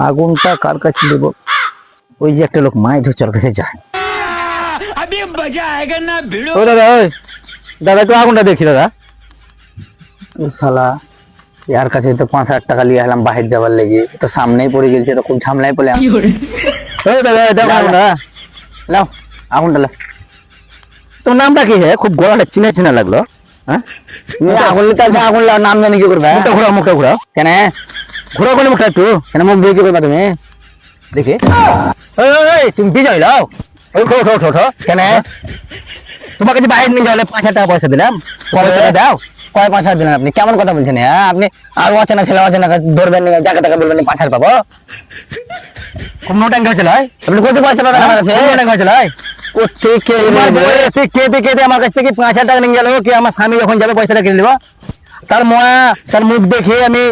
আগুনটা কার কাছে দেব? ওই যে একটা লোক মাছ ধরছে ওর কাছে যায়। ও দাদা, ওই দাদা একটু আগুনটা দেখি দাদা। ও শালা, यार কাছে তো 5,000 টাকা নিয়ে এলাম বাহির যাবার লেগে, তো সামনেই পড়ে গেছে, তো খুব ঝামেলায় পড়লাম। ওই দাদা দাও আগুনটা, লাও আগুনটা লাও। তোর নামটা কি? খুব গলাটা চিনা চিনা লাগলো। হ্যাঁ, আগুন নিতে আসবে, আগুন লাও, নাম জানি কি করবে? মুখটা ঘুরাও কেন? ঘুরাও করে মুখটা একটু, কেন মুখ দিয়ে কি করবা তুমি? দেখি তুমি বিজয় লাও। ওঠো ওঠো ওঠো ওঠো। কেন তোমার কাছে বাইরে নিয়ে যাওয়ালে 5,000 টাকা পয়সা দিলাম, পয়সা দাও। কয় 5,000 দিলেন আপনি? কেমন কথা বলছেন? হ্যাঁ, আপনি আর অচেনা ছেলে অচেনা ধরবেন, যাকে টাকা বলবেন 5,000 পাবো? খুব নোটাঙ্গি হয়েছিল। আপনি কত পয়সা পাবেন আমার কাছে? নোটাঙ্গি হয়েছিল। কেটে কেটে আমার কাছ থেকে 5,000 টাকা নিয়ে গেল কি? আমার স্বামী যখন যাবে পয়সাটা কেটে নেবো? তার ময়া, তার মুখ দেখে আমি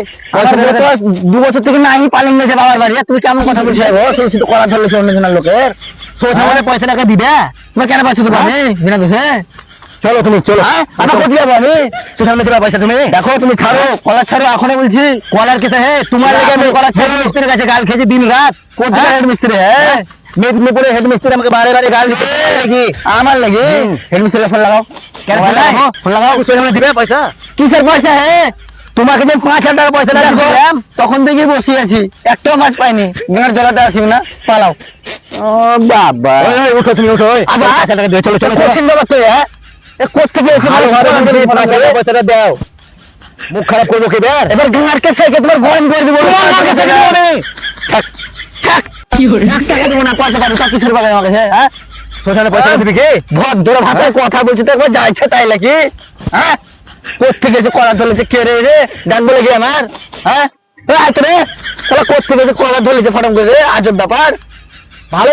2 বছর থেকে নাই পালিং গেছে বাবার বাড়ি। তুমি কেমন কথা বলছো? শুধু করা ধরলেছে অন্যজনের লোকের সোজা মানে পয়সা টাকা দিবে। তুমি কেন পয়সা দেবো আমি বিনা দোষে? চলো তুমি চলো, আমার কোথায় যাবো আমি? সামনে দেবা পয়সা তুমি? দেখো তুমি ছাড়ো, কলার ছাড়ো এখনই বলছি। কলার কেসে হে তোমার লেগে আমি কলার ছাড়ো। মিস্ত্রির কাছে গাল খেয়েছি দিন রাত। কোথায় হেড মিস্ত্রি? হ্যাঁ, মেদিনীপুরে হেড মিস্ত্রি আমাকে বারে বারে গাল দিচ্ছে নাকি? আমার লাগে হেড মিস্ত্রি ফোন লাগাও। কেন ফোন লাগাও? দিবে পয়সা? কিসের পয়সা? হ্যাঁ, তোমাকে যে 5,000 টাকা পয়সা দিলাম তখন দেখি বসে আছি, একটাও মাছ পাইনি। গাঁর জলাতে আসি না, পালাও। ও বাবা, উঠো তুমি উঠো। 5,000 টাকা দিয়ে চলো চলো। কঠিন ব্যাপার তো। হ্যাঁ, কোথেকে এসে পয়সাটা দাও। মুখ খারাপ করবো কি? এবার গাঁর কাছে তোমার গরম করে দেবো। টাকা দেবো না, পয়সা পাবো, সব কিছুর পাবে আমার কাছে। হ্যাঁ, সোশ্যালে পয়সা দিবি কি? ভদ্র ভাষায় কথা বলছি তো, একবার যাইছে তাই নাকি? হ্যাঁ, কোথেকে এসে কলা ধরেছে? কে রে রে ডাক বলে কি আমার? হ্যাঁ, রে তাহলে কোথেকে এসে কলা ধরেছে ফটম করে? আজব ব্যাপার। ভালো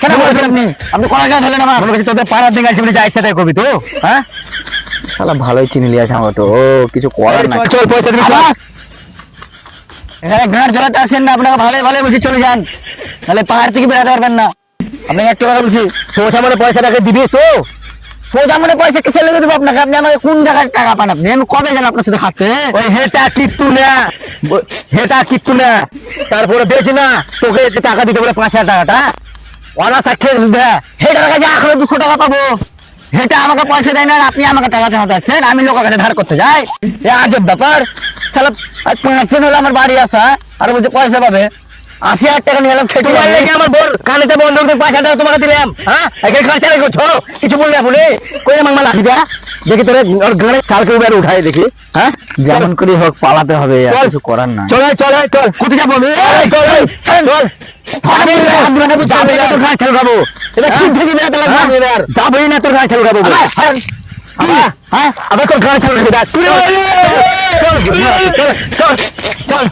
কেন বলছেন আপনি? আপনি কলা গাছ হলেন আমার তোদের পাড়ার দিকে আছে বলে যা ইচ্ছা তাই করবি তো? হ্যাঁ, শালা ভালোই চিনি লিয়াছে আমার তো। ও কিছু করার না। চল পয়সা দিবি। এখানে গাঁট জ্বলাতে আসেন না, আপনাকে ভালো ভালো বলছি চলে যান, নাহলে পাহাড় থেকে বেড়াতে পারবেন না। আপনাকে একটা কথা বলছি, সোজা মনে পয়সাটাকে দিবি তো? সোজা মনে পয়সা কিসে লেগে দেবো আপনাকে? আপনি আমাকে কোন জায়গায় টাকা পান? আপনি আমি কবে গেলাম আপনার সাথে খাতে? ওই হেটা কিত্তু না, হেটা কিত্তু না, তারপরে বেশি না তোকে টাকা দিতে বলে 5,000 টাকাটা ওরা 60 হেটার কাছে এখন 200 টাকা পাবো। হেটা আমাকে পয়সা দেয় না, আপনি আমাকে টাকা চালাতে যাচ্ছেন, আমি লোকের কাছে ধার করতে যাই? এ আজব ব্যাপার। তাহলে 5 দিন হলো আমার বাড়ি আসা, আর বলছে পয়সা পাবে। 80,000 টাকা নিয়ে এলাম খেটে আমার বোন কানেতে বন্ধ 5,000 টাকা তোমাকে দিলাম। হ্যাঁ, খরচা করছো কিছু বললে বলে কই আমার লাঠি দেয়া দেখি তোর ওর গাড়ি চালকে উঠে উঠাই দেখি। হ্যাঁ, যেমন করে হোক পালাতে হবে, কিছু করার না। চল চল চল, কোথায় যাবো আমি? চল চল, যাবই না তোর গাড়ি চালু খাবো। আবার তোর গাড়ি চালু চল চল চল।